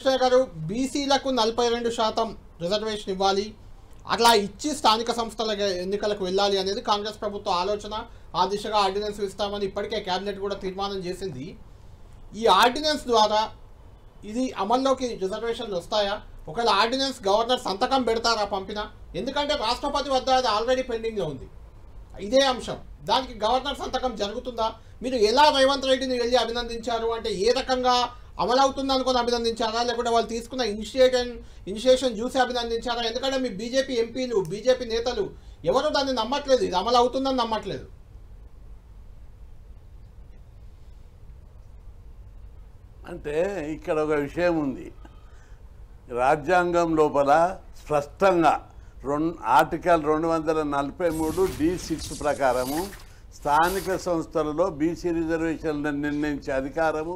కృష్ణ గారు, బీసీలకు 42% రిజర్వేషన్ ఇవ్వాలి, అట్లా ఇచ్చి స్థానిక సంస్థల ఎన్నికలకు వెళ్ళాలి అనేది కాంగ్రెస్ ప్రభుత్వ ఆలోచన. ఆ దిశగా ఆర్డినెన్స్ ఇస్తామని ఇప్పటికే కేబినెట్ కూడా తీర్మానం చేసింది. ఈ ఆర్డినెన్స్ ద్వారా ఇది అమల్లోకి రిజర్వేషన్లు వస్తాయా? ఒకవేళ ఆర్డినెన్స్ గవర్నర్ సంతకం పెడతారా పంపినా? ఎందుకంటే రాష్ట్రపతి వద్ద అది ఆల్రెడీ పెండింగ్లో ఉంది ఇదే అంశం. దానికి గవర్నర్ సంతకం జరుగుతుందా? మీరు ఎలా రేవంత్ రెడ్డిని వెళ్ళి అభినందించారు అంటే ఏ రకంగా అమలవుతుంది అనుకుని అభినందించారా, లేకుంటే వాళ్ళు తీసుకున్న ఇనిషియేషన్ చూసి అభినందించారా? ఎందుకంటే మీ బీజేపీ ఎంపీలు, బీజేపీ నేతలు ఎవరు దాన్ని నమ్మట్లేదు, ఇది అమలు అవుతుందని నమ్మట్లేదు. అంటే ఇక్కడ ఒక విషయం ఉంది. రాజ్యాంగం లోపల స్పష్టంగా ఆర్టికల్ 243(d)(6) ప్రకారము స్థానిక సంస్థలలో బీసీ రిజర్వేషన్లను నిర్ణయించే అధికారము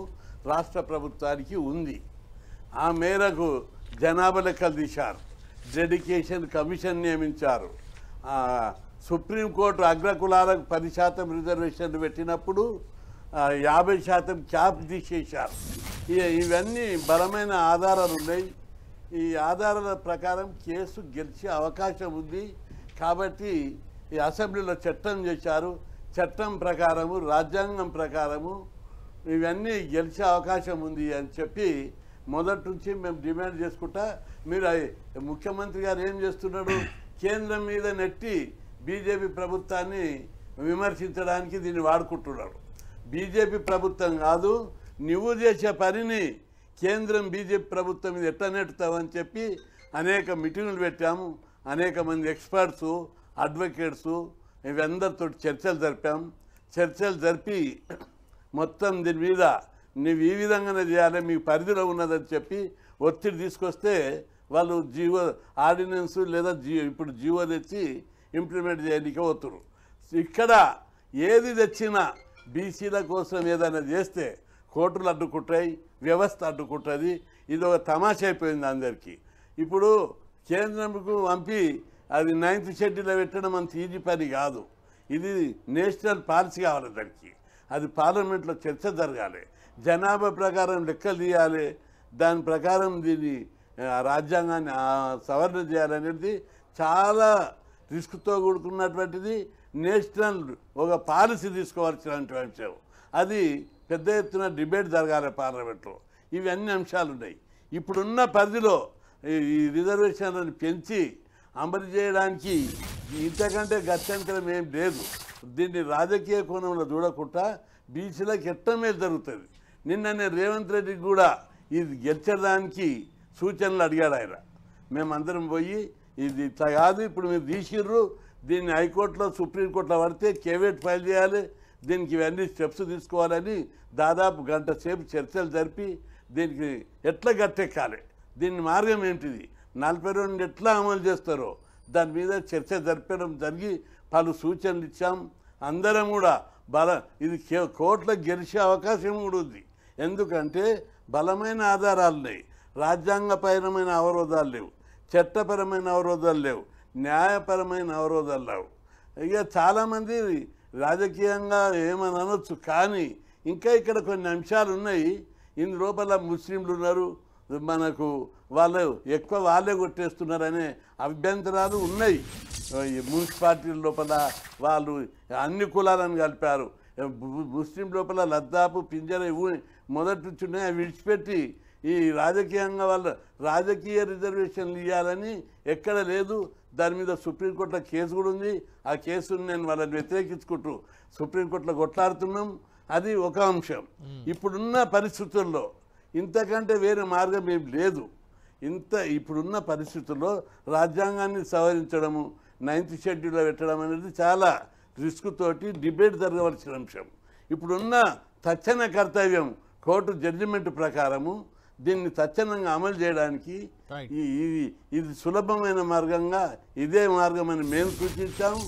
రాష్ట్ర ప్రభుత్వానికి ఉంది. ఆ మేరకు జనాభా లెక్కలు తీశారు, డెడికేషన్ కమిషన్ నియమించారు. సుప్రీంకోర్టు అగ్రకులాలకు 10% రిజర్వేషన్లు పెట్టినప్పుడు 50% క్యాప్ తీసేశారు. ఇవన్నీ బలమైన ఆధారాలు ఉన్నాయి. ఈ ఆధారాల ప్రకారం కేసు గెలిచే అవకాశం ఉంది. కాబట్టి ఈ అసెంబ్లీలో చట్టం చేశారు. చట్టం ప్రకారము, రాజ్యాంగం ప్రకారము ఇవన్నీ గెలిచే అవకాశం ఉంది అని చెప్పి మొదటి నుంచి మేము డిమాండ్ చేసుకుంటా. మీరు ముఖ్యమంత్రి గారు ఏం చేస్తున్నాడు, కేంద్రం మీద నెట్టి బీజేపీ ప్రభుత్వాన్ని విమర్శించడానికి దీన్ని వాడుకుంటున్నాడు. బీజేపీ ప్రభుత్వం కాదు, నువ్వు చేసే పనిని కేంద్రం బీజేపీ ప్రభుత్వం మీద ఎట్లా నెట్టుతావని చెప్పి అనేక మీటింగులు పెట్టాము. అనేక మంది ఎక్స్పర్ట్సు, అడ్వకేట్సు ఇవందరితో చర్చలు జరిపాం. చర్చలు జరిపి మొత్తం దీని మీద నువ్వు ఈ విధంగానే చేయాలి, మీకు పరిధిలో ఉన్నదని చెప్పి ఒత్తిడి తీసుకొస్తే వాళ్ళు ఆర్డినెన్స్ లేదా ఇప్పుడు జీవో తెచ్చి ఇంప్లిమెంట్ చేయడానికి పోతున్నారు. ఇక్కడ ఏది తెచ్చినా బీసీల కోసం ఏదైనా చేస్తే కోర్టులు అడ్డుకుంటాయి, వ్యవస్థ అడ్డుకుంటుంది. ఇది ఒక తమాషా అయిపోయింది అందరికీ. ఇప్పుడు కేంద్రంకు పంపి అది 9th షెడ్యూల్లో పెట్టడం అంత ఈజీ పని కాదు. ఇది నేషనల్ పాలసీ కావాలి. దానికి అది పార్లమెంట్లో చర్చ జరగాలి, జనాభా ప్రకారం లెక్కలు తీయాలి, దాని ప్రకారం దీన్ని రాజ్యాంగాన్ని సవరణ చేయాలనేది చాలా రిస్క్తో కూడుకున్నటువంటిది. నేషనల్ ఒక పాలసీ తీసుకోవాల్సినటువంటి అంశం. అది పెద్ద ఎత్తున డిబేట్ జరగాలి పార్లమెంట్లో. ఇవన్నీ అంశాలు ఉన్నాయి. ఇప్పుడున్న పరిధిలో ఈ రిజర్వేషన్లను పెంచి అమలు చేయడానికి ఇంతకంటే గత్యంతరం ఏం లేదు. దీన్ని రాజకీయ కోణంలో చూడకుండా బీసీలకు ఎట్టమే జరుగుతుంది. నిన్ననే రేవంత్ రెడ్డికి కూడా ఇది గెలిచడానికి సూచనలు అడిగాడు ఆయన. మేమందరం పోయి ఇది ఇట్లా కాదు, ఇప్పుడు మీరు తీసిర్రు, దీన్ని హైకోర్టులో సుప్రీంకోర్టులో పడితే కేవేట్ ఫైల్ చేయాలి, దీనికి ఇవన్నీ స్టెప్స్ తీసుకోవాలని దాదాపు గంట సేపు చర్చలు జరిపి దీనికి ఎట్లా గట్టెక్కాలి, దీని మార్గం ఏంటిది, 42 ఎట్లా అమలు చేస్తారో దాని మీద చర్చ జరపడం జరిగి పలు సూచనలు ఇచ్చాం. అందరం కూడా ఇది కోర్టులో గెలిచే అవకాశం కూడా ఉంది. ఎందుకంటే బలమైన ఆధారాలు ఉన్నాయి, రాజ్యాంగపరమైన అవరోధాలు లేవు, చట్టపరమైన అవరోధాలు లేవు, న్యాయపరమైన అవరోధాలు లేవు. ఇక చాలామంది రాజకీయంగా ఏమని అనొచ్చు, కానీ ఇంకా ఇక్కడ కొన్ని అంశాలు ఉన్నాయి. ఇందు లోపల ముస్లింలు ఉన్నారు, మనకు వాళ్ళు ఎక్కువ వాళ్ళే కొట్టేస్తున్నారనే అభ్యంతరాలు ఉన్నాయి. మున్సిపాలిటీల లోపల వాళ్ళు అన్ని కులాలను కలిపారు. ముస్లిం లోపల లద్దాపు, పింజర మొదటి నుంచి ఉన్నాయి. అవి విడిచిపెట్టి ఈ రాజకీయంగా వాళ్ళు రాజకీయ రిజర్వేషన్లు ఇవ్వాలని ఎక్కడ లేదు. దాని మీద సుప్రీంకోర్టులో కేసు కూడా ఉంది. ఆ కేసును నేను వాళ్ళని వ్యతిరేకించుకుంటూ సుప్రీంకోర్టులో కొట్లాడుతున్నాం. అది ఒక అంశం. ఇప్పుడున్న పరిస్థితుల్లో ఇంతకంటే వేరే మార్గం ఏం లేదు. ఇప్పుడున్న పరిస్థితుల్లో రాజ్యాంగాన్ని సవరించడము, 9th షెడ్యూల్లో పెట్టడం అనేది చాలా రిస్క్ తోటి డిబేట్ జరగవలసిన అంశం. ఇప్పుడున్న తక్షణ కర్తవ్యం కోర్టు జడ్జిమెంట్ ప్రకారము దీన్ని తక్షణంగా అమలు చేయడానికి ఇది సులభమైన మార్గంగా ఇదే మార్గమని మేము సూచించాము.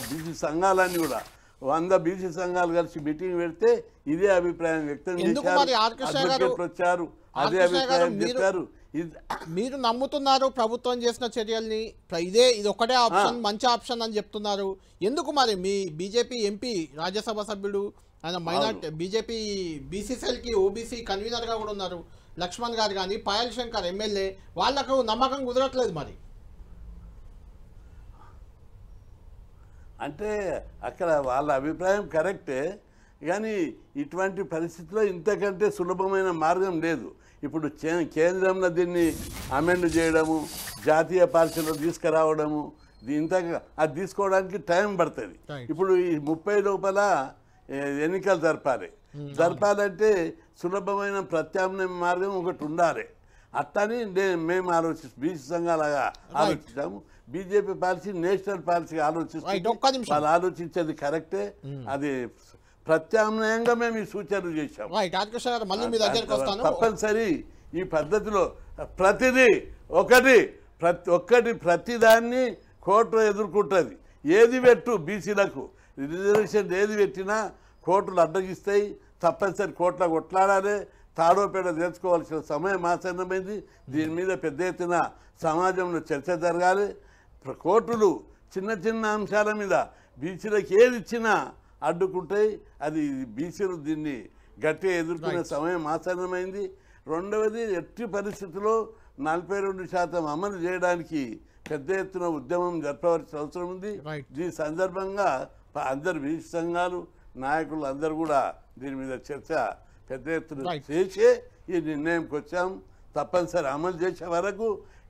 బీసీ సంఘాలన్నీ కూడా 100 బీసీ సంఘాలు కలిసి మీటింగ్ పెడితే ఇదే అభిప్రాయం వ్యక్తం చేశారు. అడ్వకేట్లు వచ్చారు, అదే అభిప్రాయం చెప్పారు. మీరు నమ్ముతున్నారు ప్రభుత్వం చేసిన చర్యల్ని, ఇది ఒకటే ఆప్షన్, మంచి ఆప్షన్ అని చెప్తున్నారు. ఎందుకు మరి మీ బీజేపీ ఎంపీ, రాజ్యసభ సభ్యుడు, ఆయన మైనార్టీ బీజేపీ బీసీ సెల్కి ఓబీసీ కన్వీనర్గా కూడా ఉన్నారు, లక్ష్మణ్ గారు కానీ పాయల్ శంకర్ ఎమ్మెల్యే వాళ్ళకు నమ్మకం కుదరట్లేదు మరి. అంటే అక్కడ వాళ్ళ అభిప్రాయం కరెక్టే, కానీ ఇటువంటి పరిస్థితిలో ఇంతకంటే సులభమైన మార్గం లేదు. ఇప్పుడు కేంద్రంలో దీన్ని అమెండ్ చేయడము, జాతీయ పాలసీలో తీసుకురావడము, ఇంతగా అది తీసుకోవడానికి టైం పడుతుంది. ఇప్పుడు ఈ 30 లోపల ఎన్నికలు జరపాలంటే సులభమైన ప్రత్యామ్నాయ మార్గం ఒకటి ఉండాలి. అట్టని మేము బీసీ సంఘాలుగా ఆలోచించాము. బీజేపీ పాలసీ నేషనల్ పాలసీ వాళ్ళు ఆలోచించేది కరెక్టే. అది ప్రత్యామ్నాయంగా మేము ఈ సూచనలు చేశాము. తప్పనిసరి ఈ పద్ధతిలో ప్రతిదాన్ని కోర్టు ఎదుర్కొంటుంది. ఏది పెట్టు బీసీలకు రిజర్వేషన్ ఏది పెట్టినా కోర్టులు అడ్డగిస్తాయి. తప్పనిసరి కోర్టులో కొట్లాడాలి. తాడోపేడ తెలుసుకోవాల్సిన సమయం ఆసన్నమైంది. దీని మీద పెద్ద ఎత్తున సమాజంలో చర్చ జరగాలి. కోర్టులు చిన్న చిన్న అంశాల మీద బీసీలకు ఏది ఇచ్చినా అడ్డుకుంటాయి. అది బీసీలు దీన్ని గట్టిగా ఎదుర్కొనే సమయం ఆసన్నమైంది. రెండవది, ఎట్టి పరిస్థితుల్లో 42% అమలు చేయడానికి పెద్ద ఎత్తున ఉద్యమం జరపవలసిన అవసరం ఉంది. ఈ సందర్భంగా అందరు బీసీ సంఘాలు నాయకులు అందరూ కూడా దీని మీద చర్చ పెద్ద ఎత్తున చేసే ఈ నిర్ణయంకి వచ్చాం. తప్పనిసరి అమలు చేసే వరకు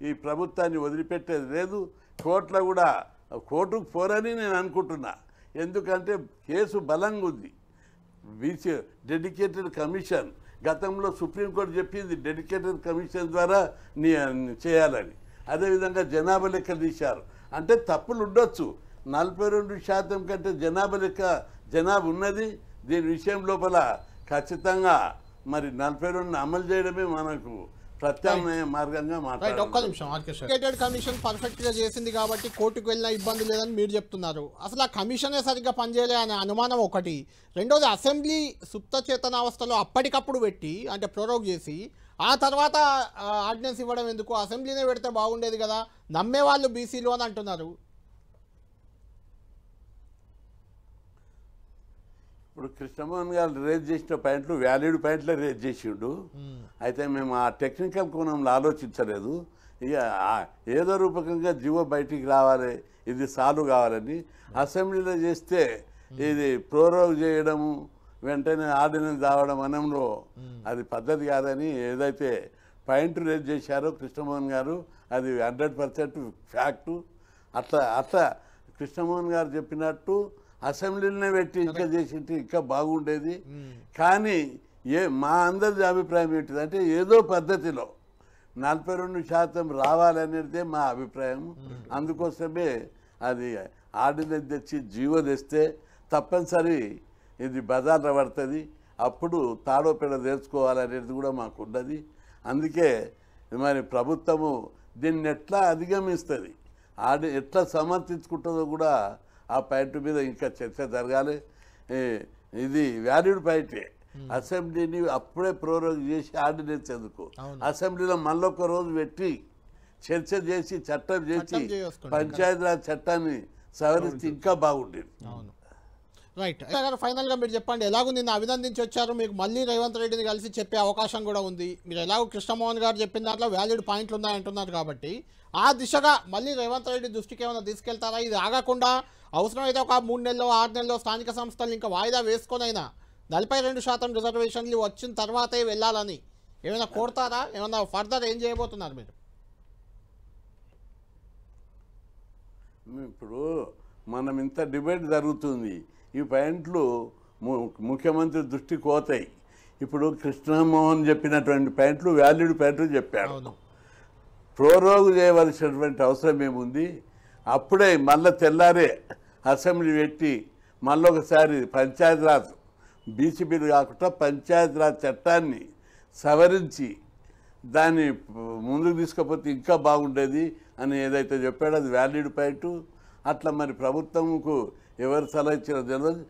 ఈ ప్రభుత్వాన్ని వదిలిపెట్టేది లేదు. కోర్టులో కూడా కోర్టుకు పోరని నేను అనుకుంటున్నా. ఎందుకంటే కేసు బలంగా ఉంది. బీసీ డెడికేటెడ్ కమిషన్ గతంలో సుప్రీంకోర్టు చెప్పింది డెడికేటెడ్ కమిషన్ ద్వారా చేయాలని. అదేవిధంగా జనాభా లెక్క తీశారు. అంటే తప్పులు ఉండొచ్చు. 42% కంటే జనాభా ఉన్నది. దీని విషయం లోపల ఖచ్చితంగా మరి 42 అమలు చేయడమే మనకు ప్రత్యామ్నాయ మార్గంగా మాట్లాడారు. ఒక్క నిమిషం, డెడికేటెడ్ కమిషన్ పర్ఫెక్ట్ గా చేసింది కాబట్టి కోర్టుకు వెళ్ళిన ఇబ్బంది లేదని మీరు చెప్తున్నారు. అసలు ఆ కమిషనే సరిగ్గా పనిచేయలే అనే అనుమానం ఒకటి. రెండోది, అసెంబ్లీ సుప్త చేతనావస్థలో అప్పటికప్పుడు పెట్టి అంటే ప్రోరోగ్ చేసి ఆ తర్వాత ఆర్డినెన్స్ ఇవ్వడం ఎందుకు? అసెంబ్లీనే పెడితే బాగుండేది కదా, నమ్మే వాళ్ళు బీసీలు అని అంటున్నారు. ఇప్పుడు కృష్ణమోహన్ గారు రేజ్ చేసిన పాయింట్లు వ్యాలిడ్ పాయింట్లే రేజ్ చేసిండు. అయితే మేము ఆ టెక్నికల్ కోణంలో ఆలోచించలేదు. ఇక ఏదో రూపకంగా జీవో బయటికి రావాలి, ఇది సాల్వ్ కావాలని. అసెంబ్లీలో చేస్తే ఇది ప్రోరోగ్ చేయడము, వెంటనే ఆర్డినెన్స్ రావడం అనంలో అది పద్ధతి కాదని ఏదైతే పాయింట్ రేజ్ చేశారో కృష్ణమోహన్ గారు, అది 100% ఫ్యాక్టు. అట్లా కృష్ణమోహన్ గారు చెప్పినట్టు అసెంబ్లీలోనే పెట్టి ఇంకా చేసింటే ఇంకా బాగుండేది. కానీ మా అందరి అభిప్రాయం ఏంటిదంటే ఏదో పద్ధతిలో 42% రావాలనేదే మా అభిప్రాయం. అందుకోసమే అది ఆర్డినెన్స్ తెచ్చి జీవో తెస్తే తప్పనిసరి ఇది బజార్లో పడుతుంది. అప్పుడు తాడోపేడ తెలుసుకోవాలనేది కూడా మాకు ఉన్నది. అందుకే మరి ప్రభుత్వము దీన్ని ఎట్లా అధిగమిస్తుంది, ఎట్లా సమర్థించుకుంటుందో కూడా ఆ పాయింట్ మీద ఇంకా చర్చ జరగాలి. ఇది వ్యాలిడ్ పాయింటే. అసెంబ్లీని అప్పుడే ప్రోరోగ్ చేసి ఆర్డినెన్స్ ఎందుకు, అసెంబ్లీలో మళ్ళొక రోజు పెట్టి చర్చ చేసి చట్టం చేసి పంచాయతీరాజ్ చట్టాన్ని సవరిస్తే ఇంకా బాగుండేది. రైట్ గారు, ఫైనల్గా మీరు చెప్పండి, ఎలాగో నిన్న అభినందించి వచ్చారు, మీకు మళ్ళీ రేవంత్ రెడ్డిని కలిసి చెప్పే అవకాశం కూడా ఉంది. మీరు ఎలాగో కృష్ణమోహన్ గారు చెప్పిన దాంట్లో వ్యాలిడ్ పాయింట్లు ఉన్నాయంటున్నారు కాబట్టి ఆ దిశగా మళ్ళీ రేవంత్ రెడ్డి దృష్టికి ఏమైనా తీసుకెళ్తారా? ఇది ఆగకుండా అవసరమైతే ఒక 3 నెలలో 6 నెలలో స్థానిక సంస్థలు ఇంకా వాయిదా వేసుకొనైనా 42% రిజర్వేషన్లు వచ్చిన తర్వాతే వెళ్ళాలని ఏమైనా కోరుతారా? ఏమైనా ఫర్దర్ ఏం చేయబోతున్నారు మీరు? ఇప్పుడు మనం ఇంత డిబేట్ జరుగుతుంది, ఈ పాయింట్లు ముఖ్యమంత్రి దృష్టికి పోతాయి. ఇప్పుడు కృష్ణమోహన్ చెప్పినటువంటి పాయింట్లు వ్యాలిడ్ పాయింట్లు చెప్పారు. ప్రోరోగ్ చేయవలసినటువంటి అవసరం ఏముంది? అప్పుడే మళ్ళీ తెల్లారే అసెంబ్లీ పెట్టి మళ్ళొకసారి పంచాయతీరాజ్ బీసీ బిల్లు కాకుండా పంచాయతీరాజ్ చట్టాన్ని సవరించి దాన్ని ముందుకు తీసుకపోతే ఇంకా బాగుండేది అని ఏదైతే చెప్పాడో అది వ్యాలిడ్ పాయింట్. అట్లా మరి ప్రభుత్వంకు ఎవరు సలహా ఇచ్చినా తెలియదు.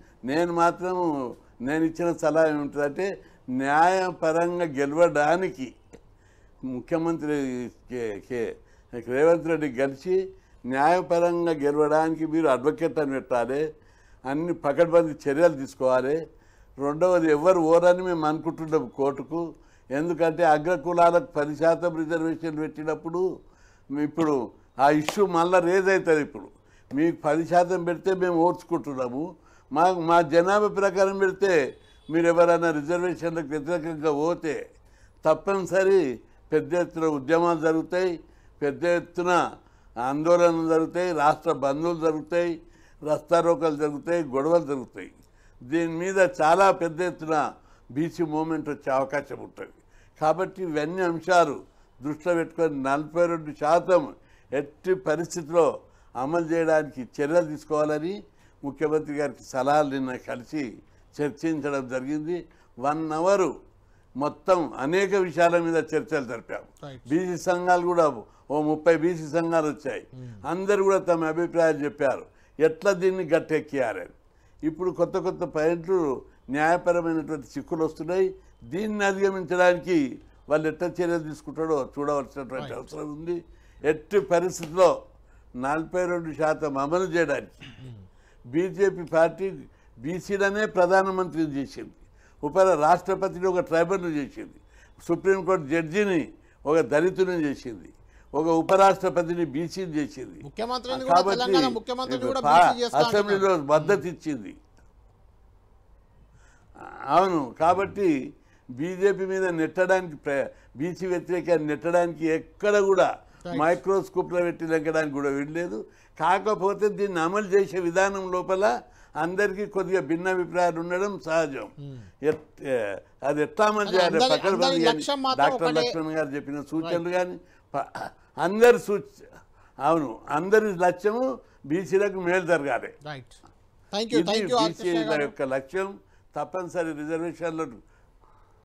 నేను ఇచ్చిన సలహా ఏమిటంటే న్యాయపరంగా గెలవడానికి ముఖ్యమంత్రి రేవంత్ రెడ్డి కలిసి న్యాయపరంగా గెలవడానికి మీరు అడ్వకేట్ అని పెట్టాలి, అన్ని పకడ్బందీ చర్యలు తీసుకోవాలి. రెండవది, ఎవరు ఓరని మేము అనుకుంటున్నాం కోర్టుకు, ఎందుకంటే అగ్రకులాలకు 10% రిజర్వేషన్ పెట్టినప్పుడు ఇప్పుడు ఆ ఇష్యూ మళ్ళీ రేజ్ అవుతుంది. ఇప్పుడు మీకు 10% పెడితే మేము ఓర్చుకుంటున్నాము, మా జనాభా ప్రకారం పెడితే మీరు ఎవరైనా రిజర్వేషన్లకు వ్యతిరేకంగా పోతే తప్పనిసరి పెద్ద ఎత్తున ఉద్యమాలు జరుగుతాయి, పెద్ద ఎత్తున ఆందోళనలు జరుగుతాయి, రాష్ట్ర బంధువులు జరుగుతాయి, రస్తారోకలు జరుగుతాయి, గొడవలు జరుగుతాయి. దీని మీద చాలా పెద్ద ఎత్తున బీసీ మూమెంట్ వచ్చే అవకాశం ఉంటుంది. కాబట్టి ఇవన్నీ అంశాలు దృష్టిలో పెట్టుకొని 42% ఎట్టి పరిస్థితిలో అమలు చేయడానికి చర్యలు తీసుకోవాలని ముఖ్యమంత్రి గారికి సలహాలు నిన్న కలిసి చర్చించడం జరిగింది. 1 అవర్ మొత్తం అనేక విషయాల మీద చర్చలు జరిపాము. బీసీ సంఘాలు కూడా ఓ 30 బీసీ సంఘాలు వచ్చాయి. అందరూ కూడా తమ అభిప్రాయాలు చెప్పారు, ఎట్లా దీన్ని గట్టెక్కియారని. ఇప్పుడు కొత్త కొత్త పాయింట్లు, న్యాయపరమైనటువంటి చిక్కులు వస్తున్నాయి. దీన్ని అధిగమించడానికి వాళ్ళు ఎట్లా చర్యలు తీసుకుంటాడో చూడవలసినటువంటి అవసరం ఉంది. ఎట్టి పరిస్థితిలో 42% అమలు చేయడానికి బీజేపీ పార్టీ బీసీలనే ప్రధానమంత్రిని చేసింది, రాష్ట్రపతిని ఒక ట్రైబల్ని చేసింది, సుప్రీంకోర్టు జడ్జిని ఒక దళితుని చేసింది, ఒక ఉపరాష్ట్రపతిని బీసీని చేసింది. కాబట్టి అసెంబ్లీలో మద్దతు ఇచ్చింది. అవును, కాబట్టి బీజేపీ మీద నెట్టడానికి, బీసీ వ్యతిరేకాన్ని నెట్టడానికి ఎక్కడ కూడా మైక్రోస్కోప్లో పెట్టి నెగ్గడానికి కూడా వెళ్ళలేదు. కాకపోతే దీన్ని అమలు చేసే విధానం లోపల అందరికీ కొద్దిగా భిన్నాభిప్రాయాలు ఉండడం సహజం. అది ఎట్లా అమలు చేయాలి పక్కన డాక్టర్ లక్ష్మణ్ గారు చెప్పిన సూచనలు కానీ అవును, అందరి లక్ష్యము బీసీలకు మేలు జరగాలి. బీసీల యొక్క లక్ష్యం తప్పనిసరి రిజర్వేషన్లను